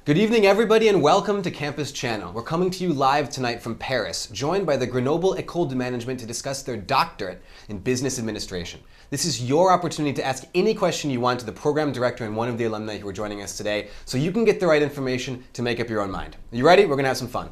Good evening, everybody, and welcome to Campus Channel. We're coming to you live tonight from Paris, joined by the Grenoble Ecole de Management to discuss their doctorate in business administration. This is your opportunity to ask any question you want to the program director and one of the alumni who are joining us today, so you can get the right information to make up your own mind. Are you ready? We're going to have some fun.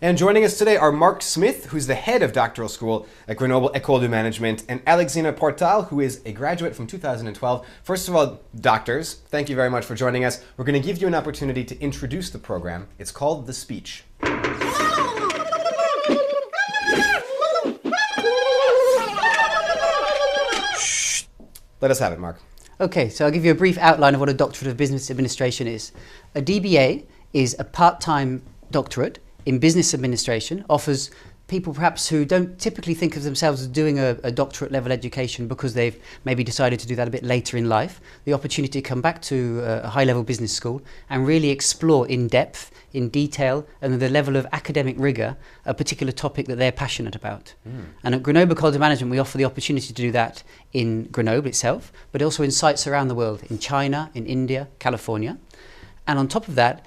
And joining us today are Mark Smith, who's the head of doctoral school at Grenoble Ecole de Management, and Alexina, who is a graduate from 2012. First of all, doctors, thank you very much for joining us. We're going to give you an opportunity to introduce the program. It's called The Speech. Shh. Let us have it, Mark. Okay, so I'll give you a brief outline of what a Doctorate of Business Administration is. A DBA is a part-time doctorate in business administration, offers people perhaps who don't typically think of themselves as doing a doctorate level education because they've maybe decided to do that a bit later in life, the opportunity to come back to a high level business school and really explore in depth, in detail, and with the level of academic rigor, a particular topic that they're passionate about. And at Grenoble Ecole de Management, we offer the opportunity to do that in Grenoble itself, but also in sites around the world, in China, in India, California. And on top of that,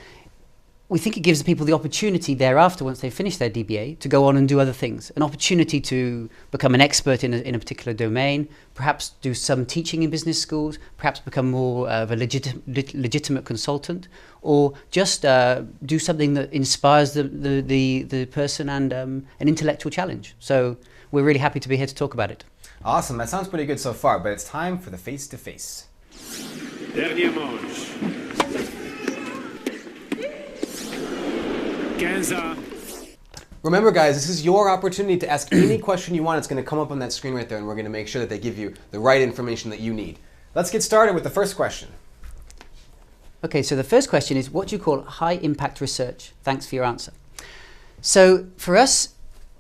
we think it gives people the opportunity thereafter, once they finish their DBA, to go on and do other things. An opportunity to become an expert in a particular domain, perhaps do some teaching in business schools, perhaps become more of a legitimate consultant, or just do something that inspires the person and an intellectual challenge. So we're really happy to be here to talk about it. Awesome, that sounds pretty good so far, but it's time for the face-to-face. Dernier manche. 15. Remember, guys, this is your opportunity to ask any question you want. It's going to come up on that screen right there, and we're going to make sure that they give you the right information that you need. Let's get started with the first question. Okay, so the first question is, what do you call high impact research? Thanks for your answer. So for us,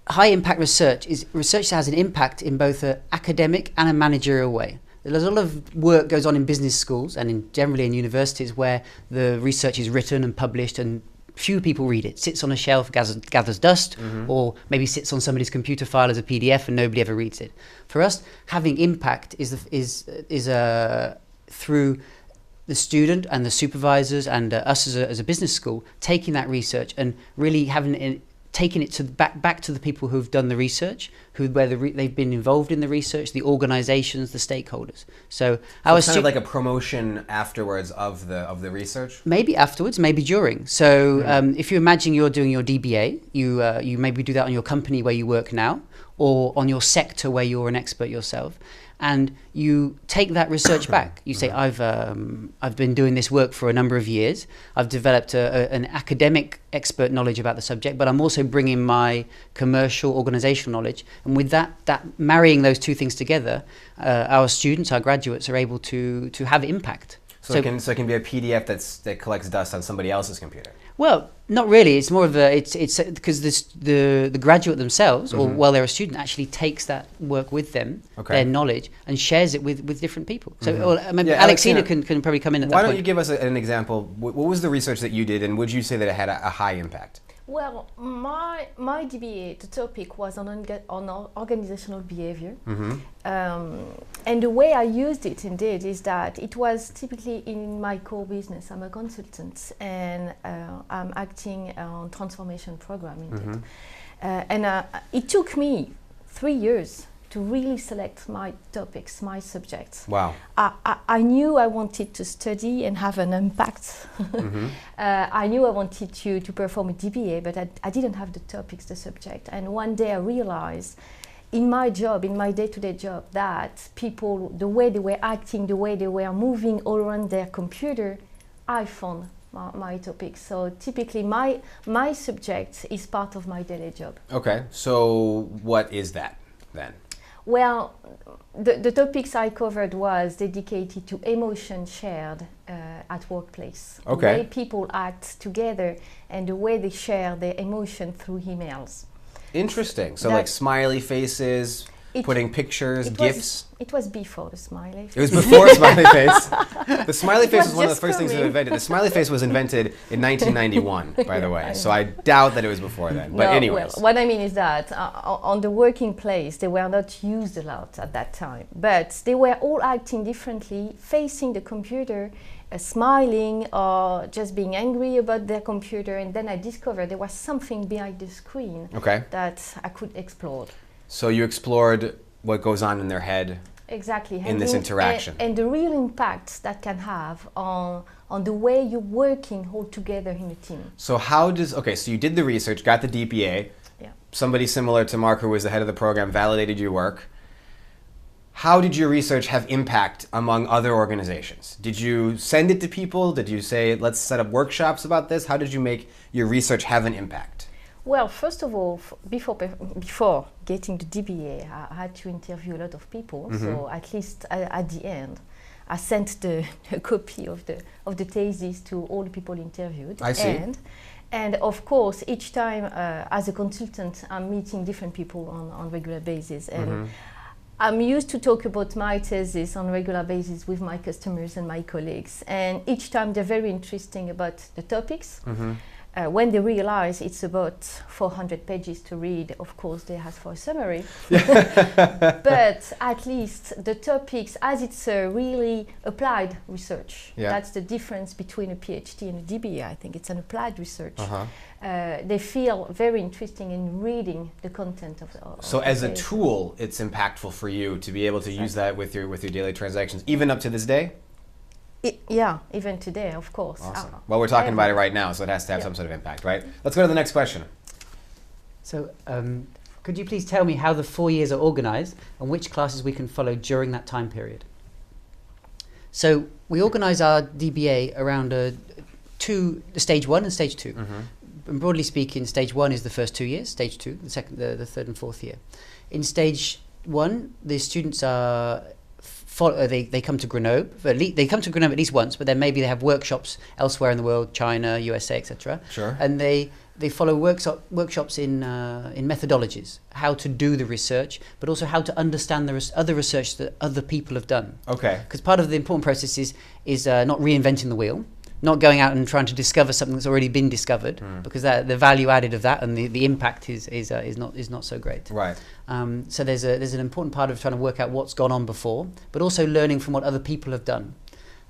high impact research is research that has an impact in both an academic and a managerial way. There's a lot of work goes on in business schools and generally in universities where the research is written and published and few people read it. Sits on a shelf, gathers dust, or maybe sits on somebody's computer file as a PDF and nobody ever reads it. For us, having impact is through the student and the supervisors and us as a business school taking that research and really taking it to back to the people who've done the research, they've been involved in the research, the organizations, the stakeholders. So it's kind of like a promotion afterwards of the research? Maybe afterwards, maybe during. So if you imagine you're doing your DBA, you maybe do that on your company where you work now, or on your sector where you're an expert yourself, and you take that research back. You say, I've been doing this work for a number of years. I've developed an academic expert knowledge about the subject, but I'm also bringing my commercial, organizational knowledge. And with that marrying those two things together, our students, our graduates, are able to have impact. So it can be a PDF that collects dust on somebody else's computer. Well, not really. It's more of it's because the graduate themselves, or while they're a student, actually takes that work with them, their knowledge, and shares it with different people. So Alexina can probably come in at that point. Why don't you give us an example? What was the research that you did, and would you say that it had a high impact? Well, my DBA, the topic was on organizational behavior. And the way I used it indeed is that it was typically in my core business. I'm a consultant and I'm acting on transformation program indeed. And it took me 3 years to really select my topics, my subjects. Wow. I knew I wanted to study and have an impact. I knew I wanted to perform a DBA, but I didn't have the topics, the subject. And one day I realized in my job, in my day-to-day job, that people, the way they were acting, the way they were moving all around their computer, I found my topics. So typically my subject is part of my daily job. Okay, so what is that then? Well, the topics I covered was dedicated to emotion shared at workplace. Okay. The way people act together and the way they share their emotion through emails. Interesting. So like smiley faces, putting pictures, GIFs? It was before the smiley face. It was before smiley face. The smiley face was was one of the just first things we coming. invented. The smiley face was invented in 1991, by the way. So I doubt that it was before then. But No, anyways. well, what I mean is that on the working place, they were not used a lot at that time. But they were all acting differently, facing the computer, smiling or just being angry about their computer. And then I discovered there was something behind the screen that I could explore. So you explored what goes on in their head. Exactly. In this interaction. And the real impact that can have on the way you're working all together in a team. So how does, so you did the research, got the DPA. Yeah. Somebody similar to Mark, who was the head of the program, validated your work. How did your research have impact among other organizations? Did you send it to people? Did you say, let's set up workshops about this? How did you make your research have an impact? Well, first of all, before getting the DBA, I had to interview a lot of people. So at least at the end, I sent a copy of the thesis to all the people interviewed. I see. And of course, each time as a consultant, I'm meeting different people on regular basis. And I'm used to talk about my thesis on a regular basis with my customers and my colleagues. And each time they're very interesting about the topics. When they realize it's about 400 pages to read, of course, they ask for a summary. But at least the topics, as it's a really applied research, that's the difference between a PhD and a DBA. I think it's an applied research. They feel very interesting in reading the content of the So as a tool, it's impactful for you to be able to use that with your daily transactions, even up to this day? Yeah, even today, of course. Awesome. Well, we're talking about it right now, so it has to have some sort of impact, right? Let's go to the next question. So could you please tell me how the 4 years are organized and which classes we can follow during that time period? So we organize our DBA around stage 1 and stage 2. And broadly speaking, stage 1 is the first 2 years, stage 2, the second, the third and fourth year. In stage 1, the students are they come to Grenoble. They come to Grenoble at least once, but then maybe they have workshops elsewhere in the world, China, USA, etc. Sure. And they follow workshops in methodologies, how to do the research, but also how to understand the other research that other people have done. Okay. Because part of the important process is not reinventing the wheel, not going out and trying to discover something that's already been discovered, because the value added of that and the impact is not so great. Right. So there's an important part of trying to work out what's gone on before, but also learning from what other people have done.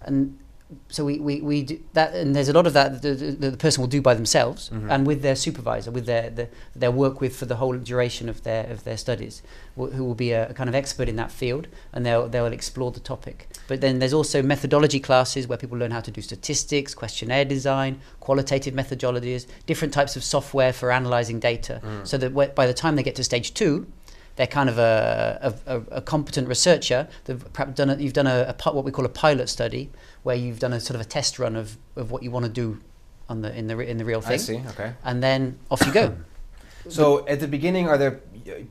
And so we do that, and there's a lot of that the person will do by themselves and with their supervisor, with their work with for the whole duration of their studies, who will be a kind of expert in that field, and they'll explore the topic. But then there's also methodology classes where people learn how to do statistics, questionnaire design, qualitative methodologies, different types of software for analyzing data, so that by the time they get to stage 2, they're kind of a competent researcher. You've done what we call a pilot study, where you've done a sort of a test run of what you want to do in the real thing. I see. Okay. And then off you go. So at the beginning, are there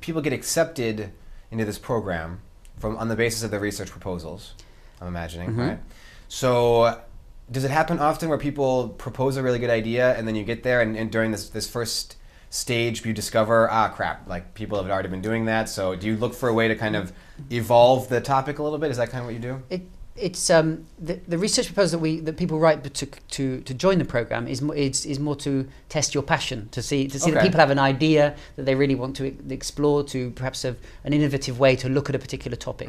people get accepted into this program on the basis of their research proposals? I'm imagining, right? So does it happen often where people propose a really good idea and then you get there and during this first stage you discover, crap, like people have already been doing that, so do you look for a way to kind of evolve the topic a little bit? Is that kind of what you do? It's the research proposal that people write to join the program is more to test your passion, to see that people have an idea that they really want to explore, to perhaps have an innovative way to look at a particular topic.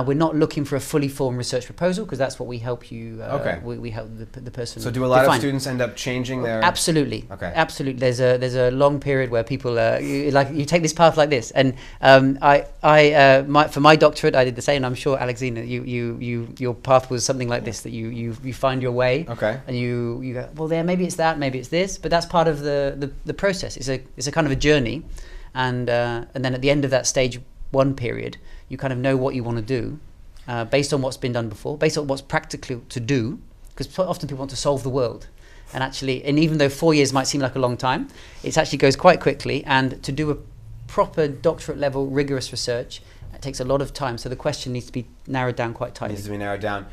We're not looking for a fully formed research proposal, because that's what we help you. We help the person. So do a lot define. of students end up changing their? Absolutely. Okay. Absolutely. There's a long period where people you take this path like this, and for my doctorate I did the same. And I'm sure Alexina, your path was something like this, that you find your way, and you go, well, there, maybe it's that, maybe it's this, but that's part of the process. It's a kind of a journey, and then at the end of that stage 1 period, you kind of know what you want to do, based on what's been done before, based on what's practical to do, because often people want to solve the world, and even though 4 years might seem like a long time, it actually goes quite quickly, and to do a proper doctorate level rigorous research, it takes a lot of time, so the question needs to be narrowed down quite tightly. Needs to be narrowed down.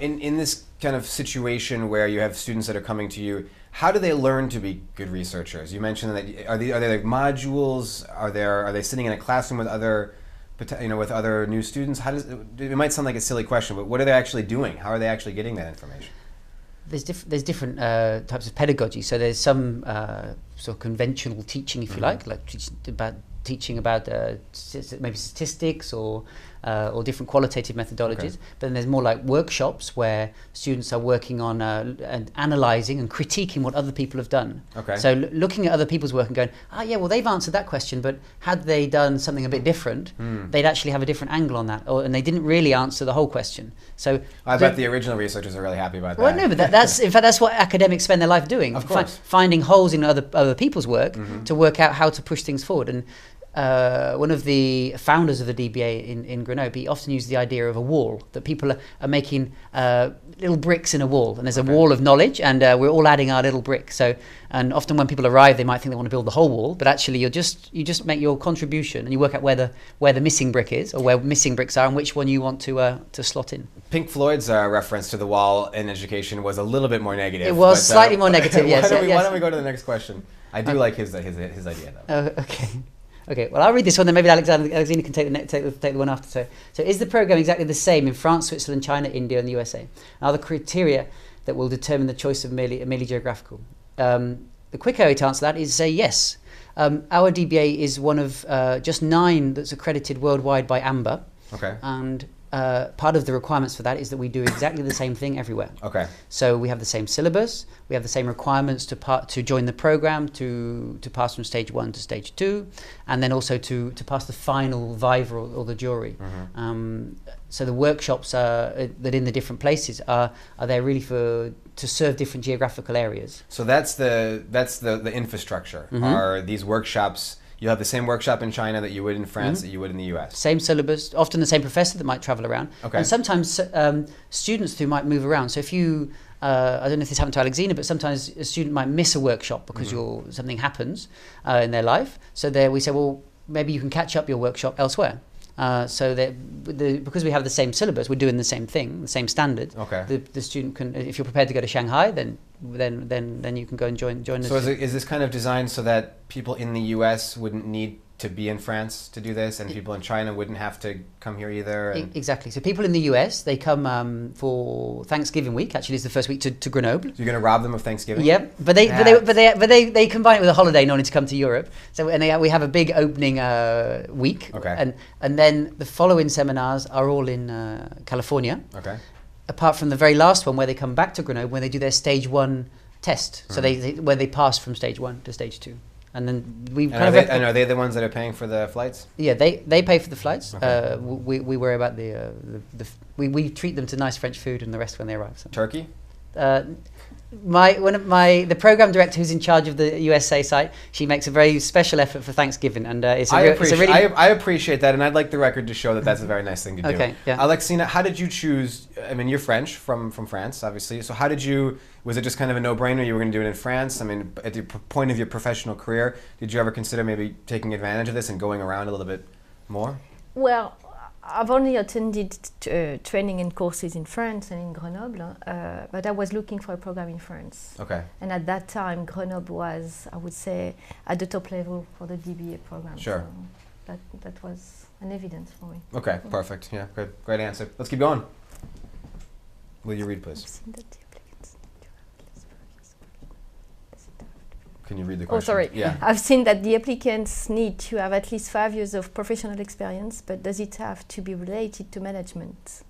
In this kind of situation where you have students that are coming to you, how do they learn to be good researchers? You mentioned that are they like modules? Are they sitting in a classroom with other with other new students? How does it might sound like a silly question, but what are they actually doing? How are they actually getting that information? There's different types of pedagogy. So there's some sort of conventional teaching, if you like teaching about maybe statistics or different qualitative methodologies. Okay. But then there's more like workshops where students are working on and analysing and critiquing what other people have done. Okay. So looking at other people's work and going, yeah, well, they've answered that question, but had they done something a bit different, they'd actually have a different angle on that, and they didn't really answer the whole question. So I bet the original researchers are really happy about that. Well, no, but that's in fact that's what academics spend their life doing. Of course. Finding holes in other people's work to work out how to push things forward. And one of the founders of the DBA in Grenoble, he often used the idea of a wall, that people are making little bricks in a wall, and there's a wall of knowledge, and we're all adding our little brick. So, and often when people arrive, they might think they want to build the whole wall, but actually you just make your contribution, and you work out where the missing brick is, or where missing bricks are, and which one you want to slot in. Pink Floyd's reference to the wall in education was a little bit more negative. It was slightly more negative. Yes. Why don't we go to the next question? I do like his idea though. Okay, well, I'll read this one, then maybe Alexina can take the one after. So is the program exactly the same in France, Switzerland, China, India, and the USA? Are the criteria that will determine the choice of merely geographical? The quick way to answer that is say yes. Our DBA is one of just 9 that's accredited worldwide by AMBA. Okay. And part of the requirements for that is that we do exactly the same thing everywhere. Okay. So we have the same syllabus, we have the same requirements to join the program, to pass from stage 1 to stage 2, and then also to pass the final viva or the jury. So the workshops that in the different places are there really to serve different geographical areas. So that's the infrastructure. Are these workshops? You have the same workshop in China that you would in France that you would in the US. Same syllabus, often the same professor that might travel around. Okay. And sometimes students who might move around. So if you, I don't know if this happened to Alexina, but sometimes a student might miss a workshop because something happens in their life. So there we say, well, maybe you can catch up your workshop elsewhere. So that because we have the same syllabus, we're doing the same thing, the same standard. Okay. The student can, if you're prepared to go to Shanghai, then you can go and join. So is this kind of designed so that people in the US wouldn't need to be in France to do this, and people in China wouldn't have to come here either? Exactly. So people in the US, they come for Thanksgiving week. Actually, it's the first week to Grenoble. So you're going to rob them of Thanksgiving? Yep. But they combine it with a holiday, not only to come to Europe. So we have a big opening week. Okay. And then the following seminars are all in California. Okay. Apart from the very last one, where they come back to Grenoble when they do their stage 1 test. So where they pass from stage 1 to stage 2. And then are they the ones that are paying for the flights? Yeah, they pay for the flights. Okay. We worry about we treat them to nice French food and the rest when they arrive. So. Turkey? The program director who's in charge of the USA site, she makes a very special effort for Thanksgiving, and I appreciate that, and I'd like the record to show that that's a very nice thing to do. Okay, yeah. Alexina, how did you choose? I mean, you're French from France, obviously. So how did you? Was it just kind of a no-brainer? You were going to do it in France. I mean, at the point of your professional career, did you ever consider maybe taking advantage of this and going around a little bit more? Well, I've only attended training and courses in France and in Grenoble, but I was looking for a program in France. Okay. And at that time, Grenoble was, I would say, at the top level for the DBA program. Sure. So that was an evidence for me. Okay, perfect. Yeah, good. Great answer. Let's keep going. Will you read, please? Can you read the question? Oh, sorry. Yeah. I've seen that the applicants need to have at least 5 years of professional experience, but does it have to be related to management?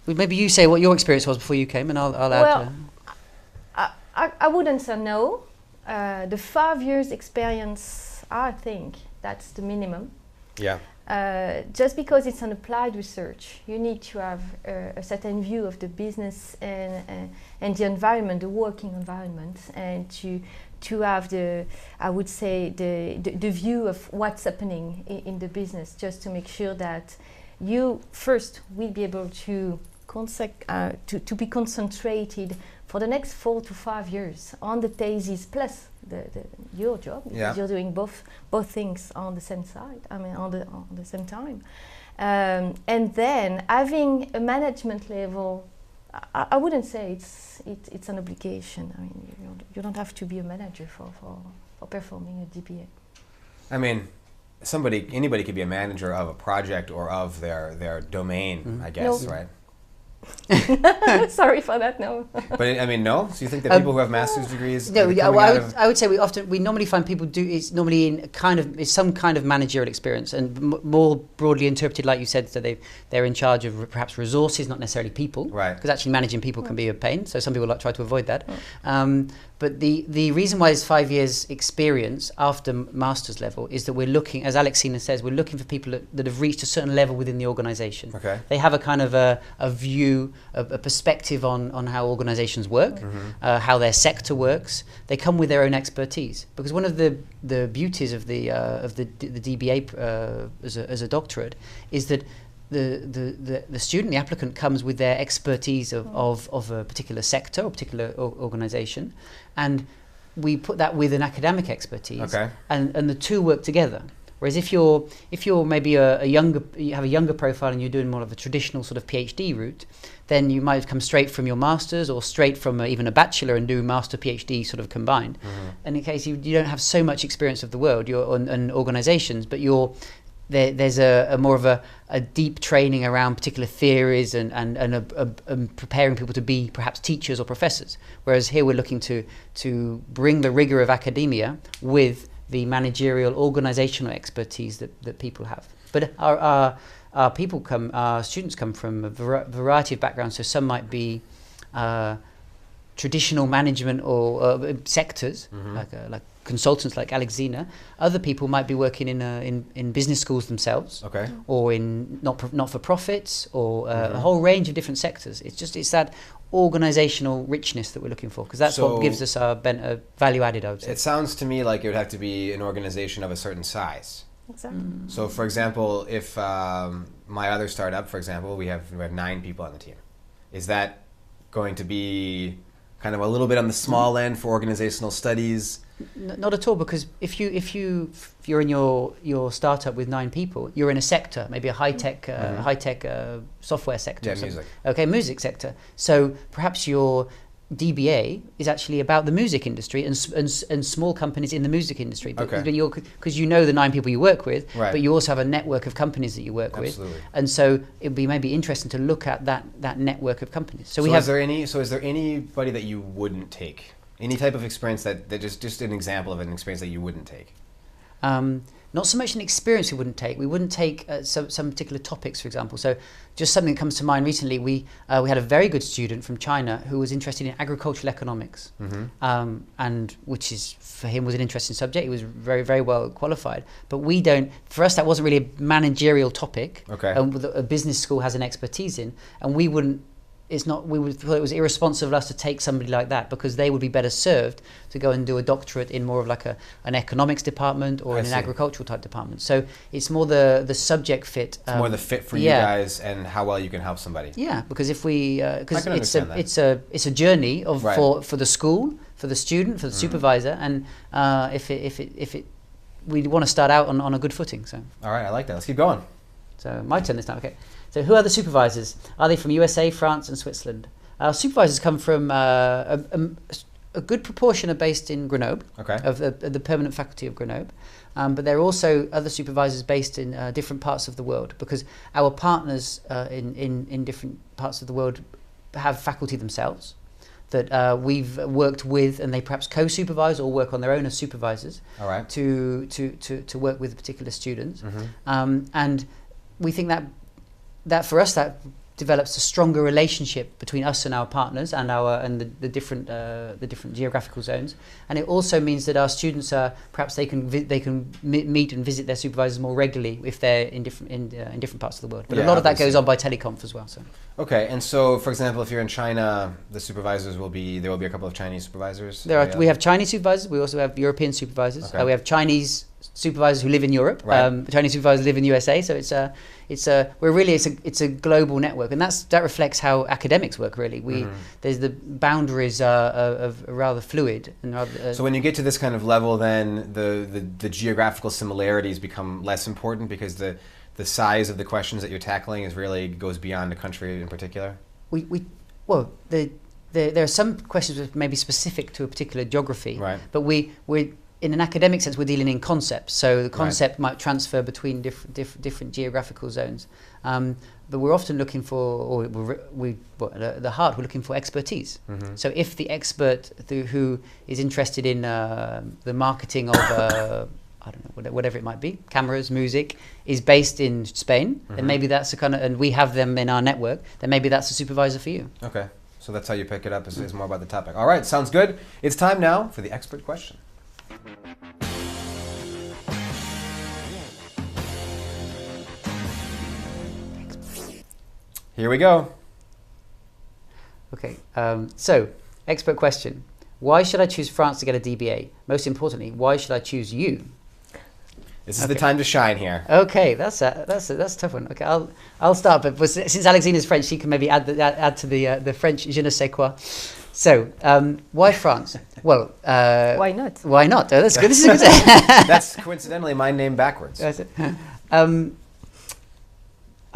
Well, maybe you say what your experience was before you came, and I'll add. I wouldn't say no. The 5 years experience, I think that's the minimum. Yeah. Just because it's an applied research, you need to have a certain view of the business and the environment, the working environment, and to have the view of what's happening in the business, just to make sure that you first will be able to be concentrated for the next 4 to 5 years on the thesis plus your job. Yeah. You're doing both things on the same side. I mean, on the same time, and then having a management level. I wouldn't say it's an obligation. I mean, you don't have to be a manager for performing a DBA. I mean, anybody could be a manager of a project or of their domain, I guess, No. right? Sorry for that. No. But I mean, no. So you think that people who have master's degrees? No, are yeah, coming well, out of- I would say we normally find people do it's normally in it's some kind of managerial experience, and more broadly interpreted, like you said, so they're in charge of perhaps resources, not necessarily people, Right. Because actually managing people can be a pain. So some people try to avoid that. But the reason why it's 5 years experience after master's level is that we're looking, as Alexina says, we're looking for people that have reached a certain level within the organisation. Okay. They have a kind of a view, a perspective on how organisations work, how their sector works. They come with their own expertise, because one of the beauties of the DBA as a doctorate is that the student, the applicant, comes with their expertise of a particular sector or particular organisation, and we put that with an academic expertise, Okay. and the two work together. Whereas if you're maybe you have a younger profile and you're doing more of a traditional sort of PhD route, then you might have come straight from your master's or straight from even a bachelor and do master PhD sort of combined. And in case you don't have so much experience of the world and organisations, but there's a more of a deep training around particular theories and preparing people to be perhaps teachers or professors. Whereas here we're looking to bring the rigour of academia with the managerial organisational expertise that people have. But our students come from a variety of backgrounds. So some might be traditional management or sectors, like consultants like Alexina. Other people might be working in business schools themselves, Okay. or in not for profits, or a whole range of different sectors. It's that organisational richness that we're looking for, because that's So- what gives us our value added, I would say. It sounds to me like it would have to be an organization of a certain size. Exactly. So, for example, if my other startup, for example, we have 9 people on the team, is that going to be kind of a little bit on the small end for organizational studies? Not at all, because if you're in your startup with 9 people, you're in a sector, maybe a high tech software sector. Yeah, or something. music. Okay, music sector. So perhaps your DBA is actually about the music industry and small companies in the music industry. But Okay. because you know the 9 people you work with, Right. but you also have a network of companies that you work Absolutely. with, and so it'd be maybe interesting to look at that network of companies. So we So have. is there anybody that you wouldn't take? Any type of experience that just an example of an experience that you wouldn't take? Not so much an experience we wouldn't take. We wouldn't take some particular topics, for example. So just something that comes to mind recently, we had a very good student from China who was interested in agricultural economics, and which is, for him, was an interesting subject. He was very, very well qualified. But for us, that wasn't really a managerial topic. Okay. That a business school has an expertise in, and we would thought it was irresponsible of us to take somebody like that, because they would be better served to go and do a doctorate in more of like an economics department or I in an see. agricultural type department. So it's more the subject fit. It's more the fit for you guys and how well you can help somebody. Yeah, because if we because can understand that. it's a journey of Right. for the school, for the student, for the supervisor, and if we want to start out on a good footing. So All right, I like that. Let's keep going. my turn this time. Okay. So who are the supervisors? Are they from USA, France, and Switzerland? Our supervisors come from a good proportion are based in Grenoble, Okay. of the permanent faculty of Grenoble. But there are also other supervisors based in different parts of the world, because our partners in different parts of the world have faculty themselves that we've worked with, and they perhaps co-supervise or work on their own as supervisors. All right. To work with particular students. And we think that for us that develops a stronger relationship between us and our partners and the different geographical zones, and it also means that our students are perhaps they can meet and visit their supervisors more regularly if they're in different parts of the world. But Yeah, a lot of that obviously. goes on by teleconf as well. So Okay, and so, for example, if you're in China, the supervisors there will be a couple of Chinese supervisors? we have Chinese supervisors. We also have European supervisors. Okay. We have Chinese supervisors who live in Europe. Right. Chinese supervisors live in USA. So it's a global network, and that reflects how academics work. Really, there's the boundaries are rather fluid and rather. So when you get to this kind of level, then the geographical similarities become less important, because the size of the questions that you're tackling goes beyond a country in particular? There are some questions that may be specific to a particular geography, Right. but in an academic sense, we're dealing in concepts. So the concept might transfer between different geographical zones. But we're often looking for, or at the heart, we're looking for expertise. So if the expert who is interested in the marketing of, I don't know, whatever it might be, cameras, music, is based in Spain, then maybe that's a kind of, and we have them in our network, then maybe that's a supervisor for you. Okay, so that's how you pick it up, is more about the topic. All right, sounds good. It's time now for the expert question. Here we go. Okay, so expert question. Why should I choose France to get a DBA? Most importantly, why should I choose you? This is the time to shine here. Okay, that's a tough one. Okay, I'll start, but since Alexina is French, she can maybe add to the French je ne sais quoi. So, why France? Well, why not? Why not? Oh, that's good. This is good. That's coincidentally my name backwards. I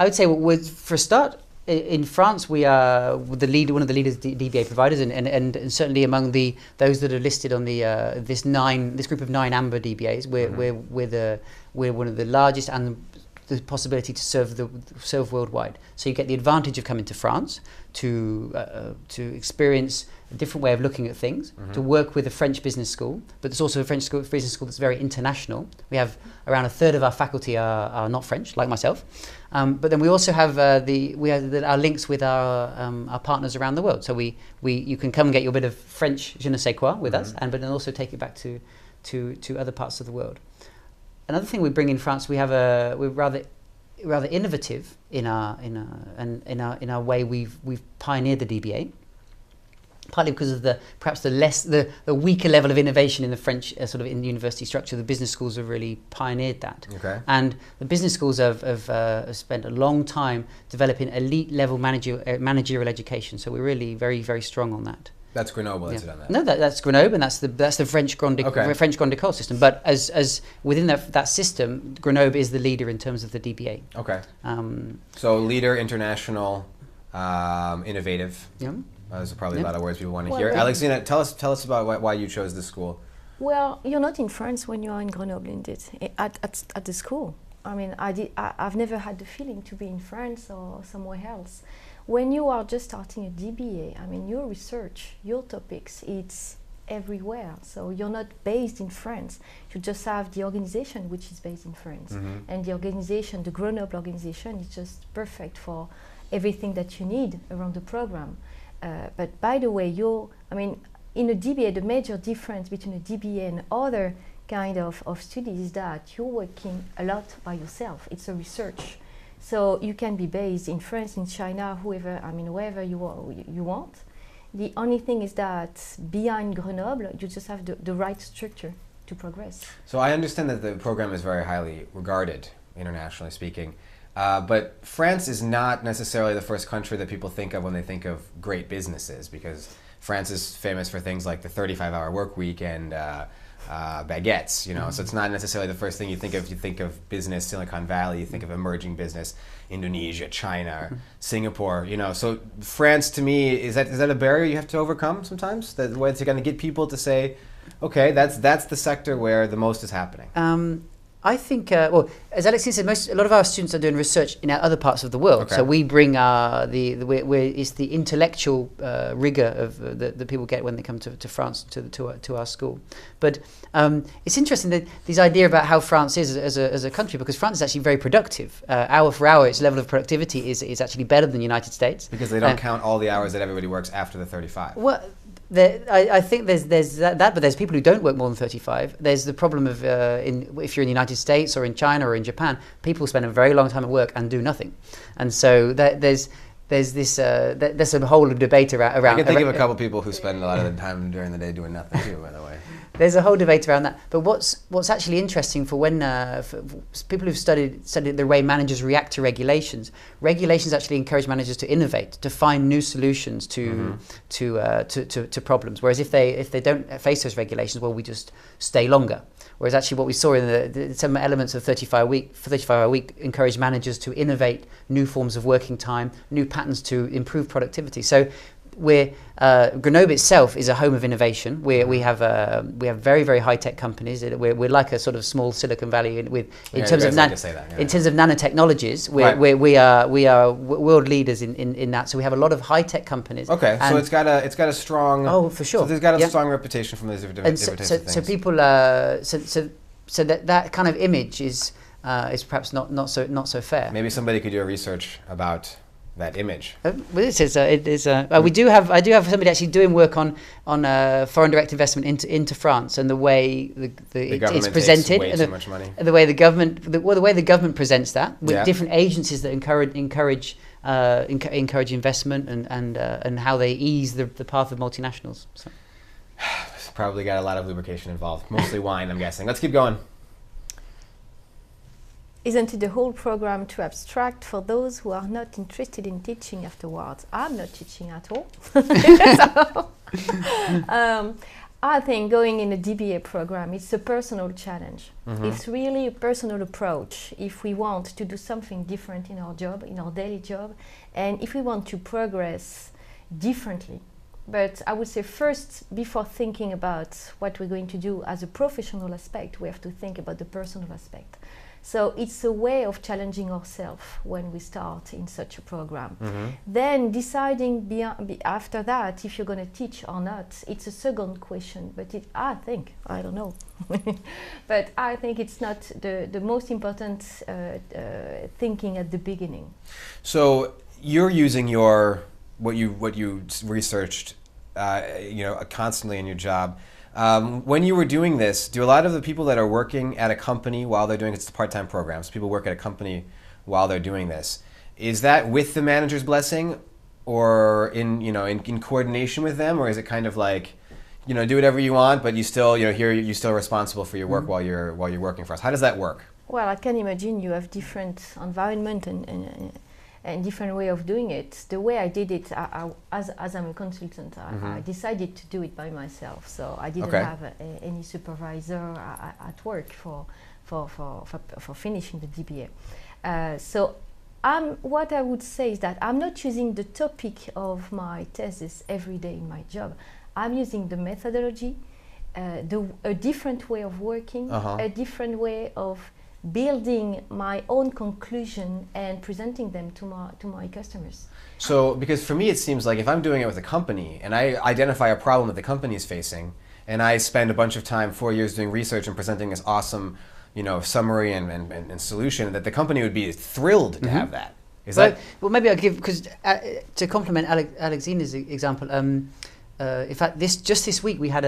would say, for a start, in France, we are one of the leaders DBA providers, and certainly among those that are listed on this group of 9 Amber DBAs, we're one of the largest, and the possibility to serve worldwide. So you get the advantage of coming to France to experience a different way of looking at things, to work with a French business school, but there's also a French business school that's very international. We have around a third of our faculty are not French, like myself, but then we also have our links with our partners around the world. So you can come and get your bit of French je ne sais quoi with us, but then also take it back to other parts of the world. Another thing we bring in France, we're rather innovative in our way we've pioneered the DBA. Partly because of the weaker level of innovation in the French sort of in the university structure. The business schools have really pioneered that. Okay. And the business schools have spent a long time developing elite level managerial education. So we're really very, very strong on that. That's Grenoble that's done that. No, that's Grenoble, and that's the French Grenoble Ecole system. But as within that system, Grenoble is the leader in terms of the DBA. Okay. So leader, international, innovative. Yeah. Those are probably a lot of words people want to hear. Alexina, tell us about why you chose this school. Well, you're not in France when you are in Grenoble, indeed, at the school. I mean, I've never had the feeling to be in France or somewhere else. When you are just starting a DBA, I mean, your research, your topics, it's everywhere. So you're not based in France. You just have the organization which is based in France. And the organization, the Grenoble organization, is just perfect for everything that you need around the program. But by the way, in a DBA, the major difference between a DBA and other kind of studies is that you're working a lot by yourself. It's a research. So you can be based in France, in China, wherever you want. The only thing is that behind Grenoble, you just have the right structure to progress. So I understand that the program is very highly regarded, internationally speaking. But France is not necessarily the first country that people think of when they think of great businesses, because France is famous for things like the 35-hour work week and baguettes, you know. So it's not necessarily the first thing you think of. You think of business, Silicon Valley, you think of emerging business, Indonesia, China, Singapore, you know. So France, to me, is that a barrier you have to overcome sometimes? The way to kind of get people to say, okay, that's the sector where the most is happening. I think, as Alexina said, a lot of our students are doing research in other parts of the world. Okay. So we bring it's the intellectual rigor of that people get when they come to France to our school. But it's interesting that this idea about how France is as a country, because France is actually very productive. Hour for hour, its level of productivity is actually better than the United States. Because they don't count all the hours that everybody works after the 35. Well, I think there's that, but there's people who don't work more than 35. There's the problem of if you're in the United States or in China or in Japan, people spend a very long time at work and do nothing, and so there's a whole debate around. I can think of a couple people who spend a lot of the time during the day doing nothing too, by the way. There's a whole debate around that. But what's actually interesting for for people who've studied the way managers react to regulations actually encourage managers to innovate, to find new solutions to problems. Whereas if they don't face those regulations, well, we just stay longer. Whereas actually what we saw in some elements of 35-hour week encourage managers to innovate new forms of working time, new patterns to improve productivity. So Grenoble itself is a home of innovation. We have very, very high tech companies. We're like a sort of small Silicon Valley in terms of nanotechnologies. We are world leaders in that. So we have a lot of high tech companies. Okay, so it's got a strong. Oh, for sure. So there's got a strong reputation from those different types of things. So people, so that kind of image is perhaps not so fair. Maybe somebody could do a research about that image. I do have somebody actually doing work on foreign direct investment into France, and the way it's presented, takes way too much money. The way the government presents that with different agencies that encourage investment and how they ease the path of multinationals. So. Probably got a lot of lubrication involved, mostly wine, I'm guessing. Let's keep going. Isn't it the whole program too abstract for those who are not interested in teaching afterwards? I'm not teaching at all. I think going in a DBA program, it's a personal challenge. It's really a personal approach if we want to do something different in our job, in our daily job, and if we want to progress differently. But I would say first, before thinking about what we're going to do as a professional aspect, we have to think about the personal aspect. So it's a way of challenging ourselves when we start in such a program. Then deciding after that if you're going to teach or not, it's a second question. But I don't know. But I think it's not the most important thinking at the beginning. So you're using what you researched, constantly in your job. When you were doing this, do a lot of the people that are working at a company while they're doing it's part-time programs, people work at a company while they're doing this, is that with the manager's blessing or in coordination with them, or is it kind of like, do whatever you want, but you still, you're still responsible for your work while you're working for us? How does that work? Well, I can imagine you have different environment and different way of doing it. The way I did it, as I'm a consultant, I decided to do it by myself. So I didn't have any supervisor at work for finishing the DBA. So what I would say is that I'm not using the topic of my thesis every day in my job. I'm using the methodology, a different way of working, a different way of building my own conclusion and presenting them to my customers. So, because for me it seems like if I'm doing it with a company and I identify a problem that the company is facing, and I spend a bunch of time, 4 years, doing research and presenting this awesome, summary and solution, that the company would be thrilled to have that. Well, maybe I'll give, because to complement Alexina's example. In fact, this week we had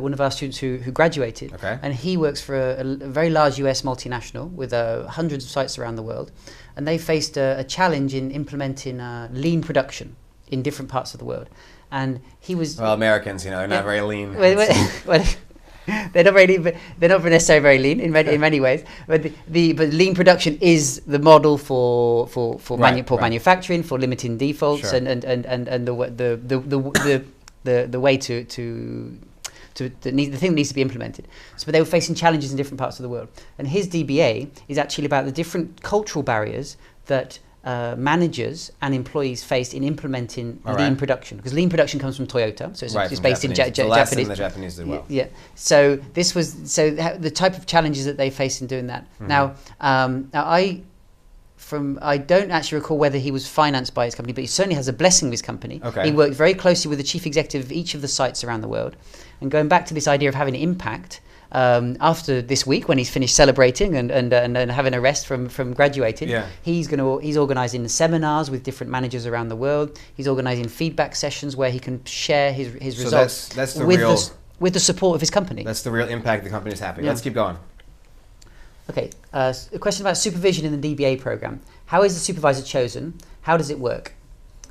one of our students who graduated, and he works for a very large US multinational with hundreds of sites around the world, and they faced a challenge in implementing lean production in different parts of the world. And he was Americans, they're not very lean. Well, they're not necessarily very lean in many ways, but lean production is the model for manufacturing, for limiting defaults, and the way the thing that needs to be implemented. So, but they were facing challenges in different parts of the world. And his DBA is actually about the different cultural barriers that managers and employees faced in implementing lean production. Because lean production comes from Toyota, so it's based in Japanese. The Japanese did well. Yeah. So the type of challenges that they face in doing that. Now I don't actually recall whether he was financed by his company, but he certainly has a blessing of his company. He worked very closely with the chief executive of each of the sites around the world. And going back to this idea of having an impact, after this week when he's finished celebrating and having a rest from graduating, he's organising seminars with different managers around the world. He's organising feedback sessions where he can share his results with the support of his company. That's the real impact the company is having. Let's keep going. Okay, a question about supervision in the DBA program. How is the supervisor chosen? How does it work?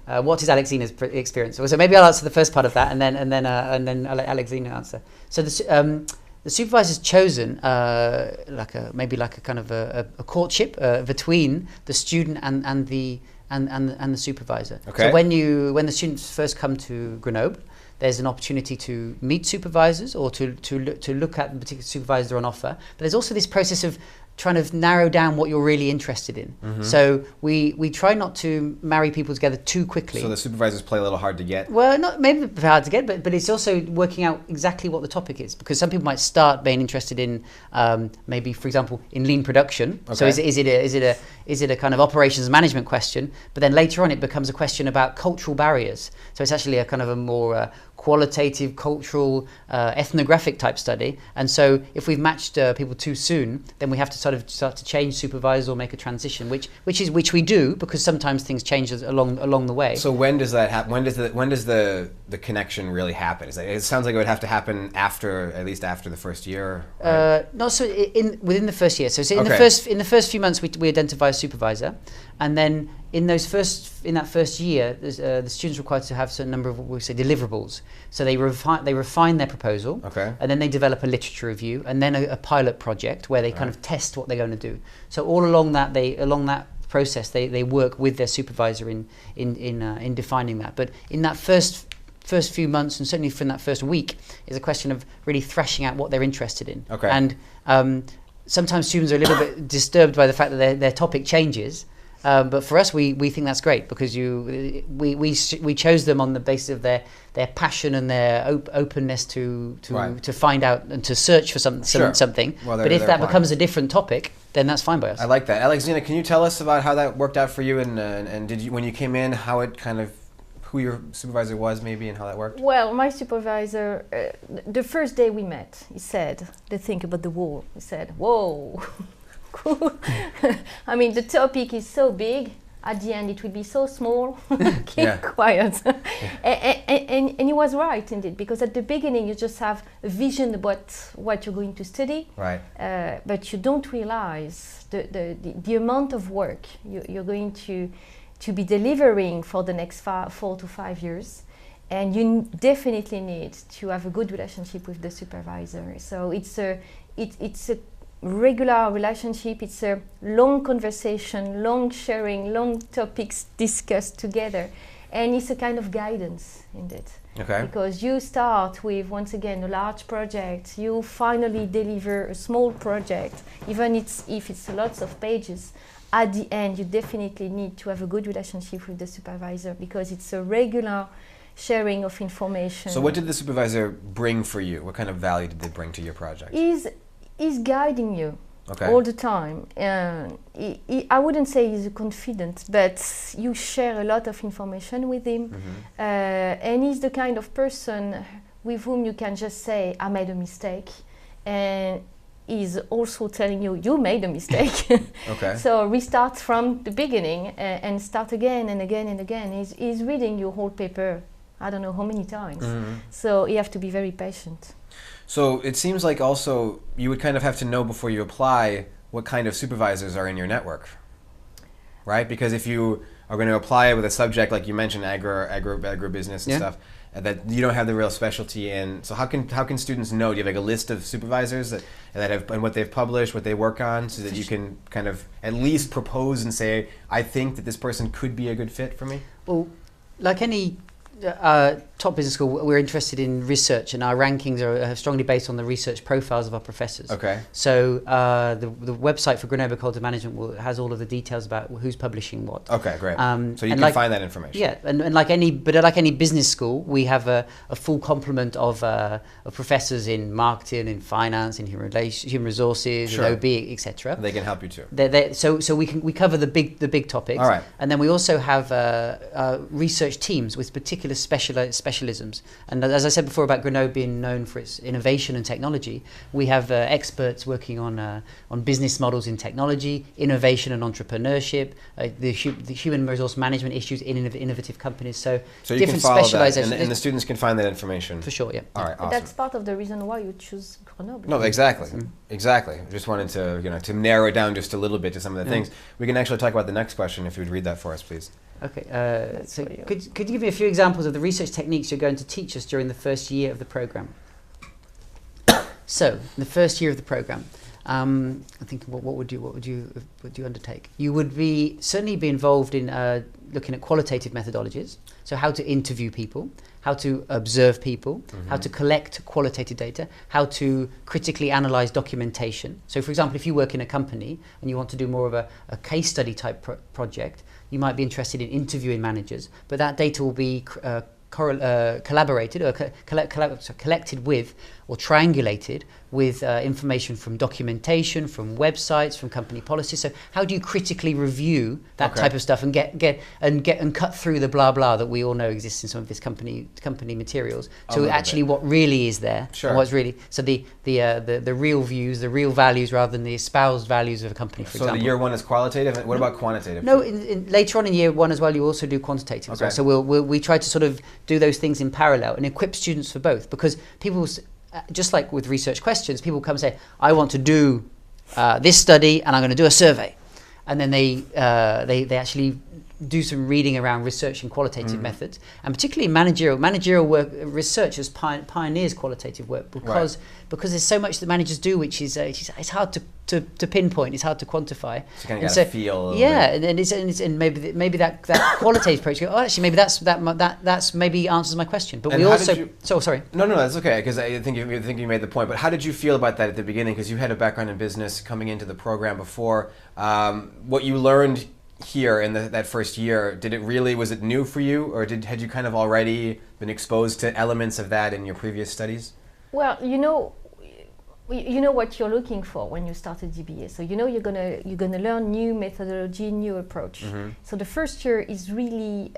What is Alexina's experience? So maybe I'll answer the first part of that, and then I'll let Alexina answer. So the supervisor is chosen maybe like a kind of a courtship between the student and the supervisor. So when the students first come to Grenoble, there's an opportunity to meet supervisors or to look at the particular supervisor on offer. But there's also this process of trying to narrow down what you're really interested in. So we try not to marry people together too quickly. So the supervisors play a little hard to get. Well, not maybe hard to get, but it's also working out exactly what the topic is, because some people might start being interested in maybe, for example, in lean production. So Okay. is it a kind of operations management question? But then later on, it becomes a question about cultural barriers. So it's actually a kind of a more qualitative, cultural, ethnographic type study. And so if we've matched people too soon, then we have to sort of start to change supervisors or make a transition, which we do, because sometimes things change along the way. So when does that happen? When does the connection really happen? It sounds like it would have to happen at least after the first year. Right? Not so within the first year. So in Okay. the first few months, we identify a supervisor, and then in that first year, the students are required to have a certain number of what we say deliverables. So they refine their proposal, Okay. and then they develop a literature review, and then a pilot project where they kind of test what they're going to do. So all along that process, they work with their supervisor in defining that. But in that first few months, and certainly from that first week, is a question of really thrashing out what they're interested in. Okay. And sometimes students are a little bit disturbed by the fact that their topic changes. But for us, we think that's great, because we chose them on the basis of their passion and their openness to Right. to find out and to search for something. Well, But if they're that applying. becomes a different topic, then that's fine by us. I like that. Alexina, can you tell us about how that worked out for you, and did you, when you came in, how it kind of, who your supervisor was maybe, and how that worked? Well, my supervisor, the first day we met, he said the thing about the wall. He said, "Whoa, cool." I mean, the topic is so big. At the end, it will be so small. Keep Yeah. quiet. And he was right, indeed, because at the beginning you just have a vision about what you're going to study, Right. but you don't realize the amount of work you're going to be delivering for the next 4 to 5 years. And you definitely need to have a good relationship with the supervisor. So it's a regular relationship. It's a long conversation, long sharing, long topics discussed together, and it's a kind of guidance in it. Okay. Because you start with, once again, a large project, you finally deliver a small project, even if it's lots of pages. At the end, you definitely need to have a good relationship with the supervisor, because it's a regular sharing of information. So what did the supervisor bring for you? What kind of value did they bring to your project? He's guiding you all the time. I wouldn't say he's a confidant, but you share a lot of information with him. And he's the kind of person with whom you can just say, I made a mistake. And he's also telling you, you made a mistake. Okay. So restart from the beginning and start again and again and again. He's reading your whole paper, I don't know how many times. So you have to be very patient. So it seems like also you would kind of have to know before you apply what kind of supervisors are in your network, right? Because if you are going to apply with a subject like you mentioned, agribusiness and stuff, that you don't have the real specialty in. So how can students know? Do you have like a list of supervisors that have, and what they've published, what they work on, so that you can kind of at least propose and say, I think that this person could be a good fit for me? Well, like any top business school, we're interested in research, and our rankings are strongly based on the research profiles of our professors. Okay. So the website for Grenoble Ecole de Management has all of the details about who's publishing what. Okay, great. So you and can find that information. Yeah, and like any business school, we have a full complement of professors in marketing, in finance, in human resources, Sure. in OB, etc. They can help you too. So we cover the big topics. All right. And then we also have research teams with particular specialisms. And as I said before about Grenoble being known for its innovation and technology, we have experts working on business models in technology, innovation and entrepreneurship, the human resource management issues in innovative companies. So you different can follow that, specializations. and the students can find that information. For sure, yeah. All right, But awesome. that's part of the reason why you choose Grenoble. No, exactly, exactly. Just wanted to narrow it down just a little bit to some of the things. We can actually talk about the next question if you would read that for us, please. Okay, so for you. could you give me a few examples of the research techniques you're going to teach us during the first year of the program? So, the first year of the program. I think what would you undertake? You would certainly be involved in looking at qualitative methodologies. So how to interview people, how to observe people, how to collect qualitative data, how to critically analyze documentation. So for example, if you work in a company and you want to do more of a case study type project, you might be interested in interviewing managers, but that data will be collaborated or collected with or triangulated with information from documentation, from websites, from company policies. So how do you critically review that type of stuff and get cut through the blah blah that we all know exists in some of this company materials to actually what really is there? Sure. And what's really the real views, the real values rather than the espoused values of a company, for example. So the year one is qualitative, and what about quantitative? No, later on in year one as well, you also do quantitative as well. So we try to sort of do those things in parallel and equip students for both, because people, just like with research questions, people come and say, I want to do this study and I'm going to do a survey. And then they actually do some reading around research and qualitative methods, and particularly managerial work. Researchers pioneers qualitative work because there's so much that managers do which is it's hard to pinpoint, it's hard to quantify. So you kind of got to feel. Yeah, and maybe that qualitative approach. Oh, actually, maybe that's maybe answers my question. But and we also. Sorry. No, that's okay, because I think you made the point. But how did you feel about that at the beginning? Because you had a background in business coming into the program before. What you learned here in that first year, was it new for you, or had you kind of already been exposed to elements of that in your previous studies? Well, you know what you're looking for when you start a DBA. So you're gonna learn new methodology, new approach. So the first year is really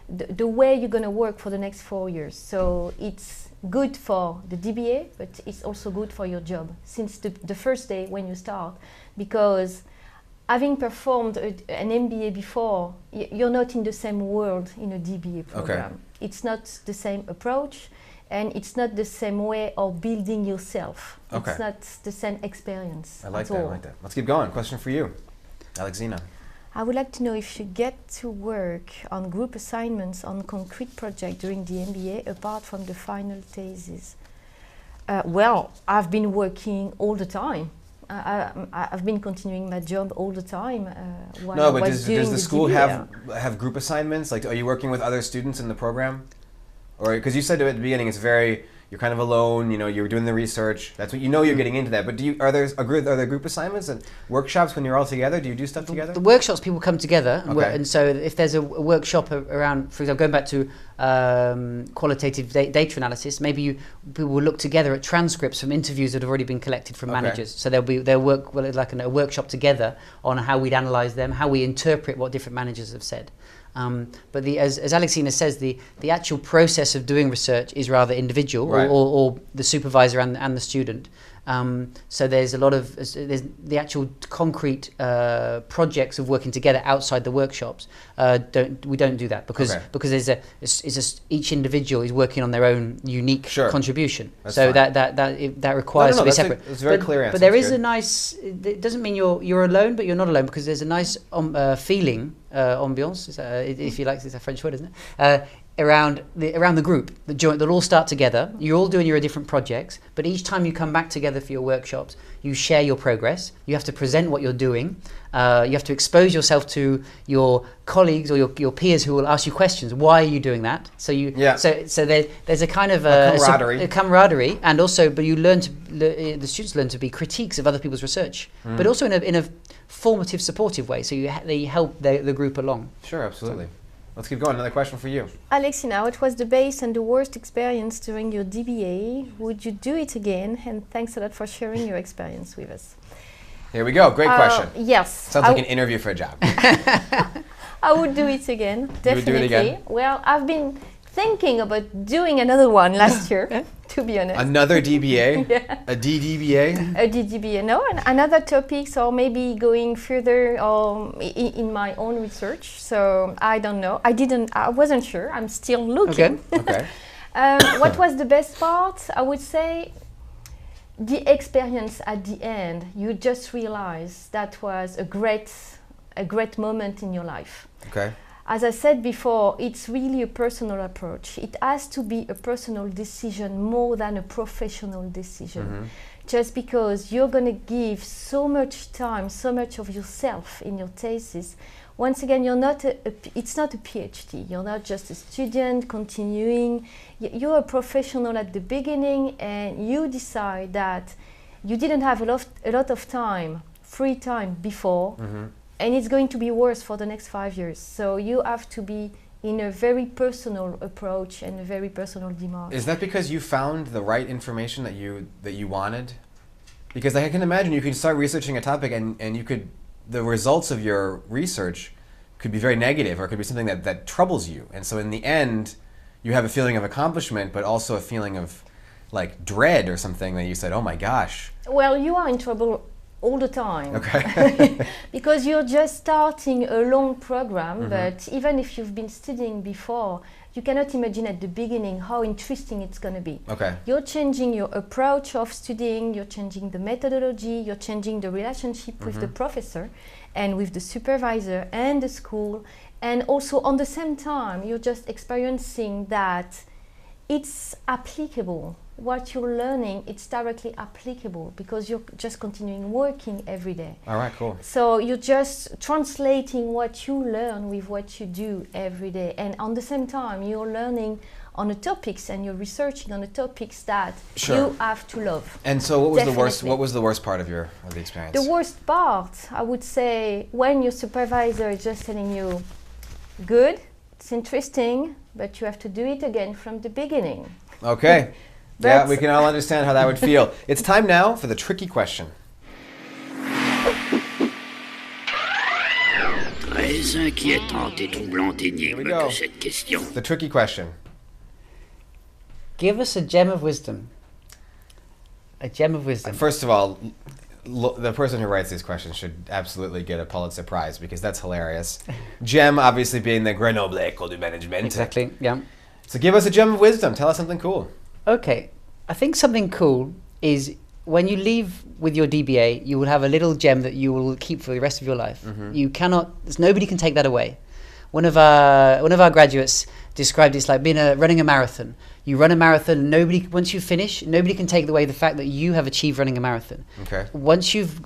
the way you're gonna work for the next 4 years. So it's good for the DBA, but it's also good for your job since the first day when you start, because having performed an MBA before, you're not in the same world in a DBA program. Okay. It's not the same approach, and it's not the same way of building yourself. Okay. It's not the same experience. I like that. Let's keep going. Question for you, Alexina. I would like to know if you get to work on group assignments on concrete projects during the MBA apart from the final thesis. Well, I've been working all the time. I've been continuing my job all the time. Does the school have group assignments? Like, are you working with other students in the program? Or because you said at the beginning, you're kind of alone. You're doing the research. That's what you're getting into that. But are there group assignments and workshops when you're all together? Do you do stuff together? The workshops, people come together, and so if there's a workshop around, for example, going back to qualitative data analysis, maybe people will look together at transcripts from interviews that have already been collected from managers. So they'll work like a workshop together on how we'd analyse them, how we interpret what different managers have said. But as Alexina says, the actual process of doing research is rather individual, or the supervisor and the student. So there's a lot of there's the actual concrete projects of working together outside the workshops. We don't do that because each individual is working on their own unique contribution. That's so fine. that requires to be separate. It's a very clear answer. But there is a nice. It doesn't mean you're alone, but you're not alone, because there's a nice feeling, ambiance, if you like. It's a French word, isn't it? Around the group that all start together. You're all doing your different projects, but each time you come back together for your workshops, you share your progress. You have to present what you're doing. You have to expose yourself to your colleagues or your peers who will ask you questions. Why are you doing that? So there's a kind of camaraderie, and also, but the students learn to be critiques of other people's research, but also in a formative, supportive way. So they help the group along. Sure, absolutely. Let's keep going. Another question for you. Alexina, what was the best and the worst experience during your DBA? Would you do it again? And thanks a lot for sharing your experience with us. Here we go. Great question. Yes. Sounds like an interview for a job. I would do it again, definitely. You would do it again? Well, I've been thinking about doing another one last year, to be honest. Another DBA? Yeah. A DDBA? A DDBA, no. And another topics, or maybe going further in my own research. So I don't know. I wasn't sure. I'm still looking. Okay. What was the best part? I would say the experience at the end. You just realize that was a great moment in your life. Okay. As I said before, it's really a personal approach. It has to be a personal decision more than a professional decision. just because you're going to give so much time, so much of yourself in your thesis. Once again, you're not it's not a PhD. You're not just a student continuing. You're a professional at the beginning, and you decide that you didn't have a lot of time, free time before, and it's going to be worse for the next 5 years. So you have to be in a very personal approach and a very personal demand. Is that because you found the right information that you wanted? Because I can imagine you could start researching a topic and you could, the results of your research could be very negative, or it could be something that troubles you. And so in the end, you have a feeling of accomplishment, but also a feeling of like dread or something that you said, oh my gosh. Well, you are in trouble all the time. Okay. Because you're just starting a long program, but even if you've been studying before, you cannot imagine at the beginning how interesting it's going to be. Okay. You're changing your approach of studying, you're changing the methodology, you're changing the relationship with the professor and with the supervisor and the school, and also on the same time you're just experiencing that it's applicable. What you're learning, it's directly applicable because you're just continuing working every day. All right, cool. So you're just translating what you learn with what you do every day. And on the same time, you're learning on the topics and you're researching on the topics that you have to love. And so what was the worst part of the experience? The worst part, I would say, when your supervisor is just telling you, good, it's interesting, but you have to do it again from the beginning. Okay. Yeah, we can all understand how that would feel. It's time now for the tricky question. Très inquiétante et troublante énigme que cette question. The tricky question. Give us a gem of wisdom. A gem of wisdom. First of all, the person who writes these questions should absolutely get a Pulitzer Prize because that's hilarious. Gem obviously being the Grenoble Ecole du Management. Exactly, yeah. So give us a gem of wisdom. Tell us something cool. Okay, I think something cool is when you leave with your DBA, you will have a little gem that you will keep for the rest of your life. You cannot, nobody can take that away. One of our graduates described it like running a marathon. You run a marathon, once you finish, nobody can take away the fact that you have achieved running a marathon. Okay. Once you've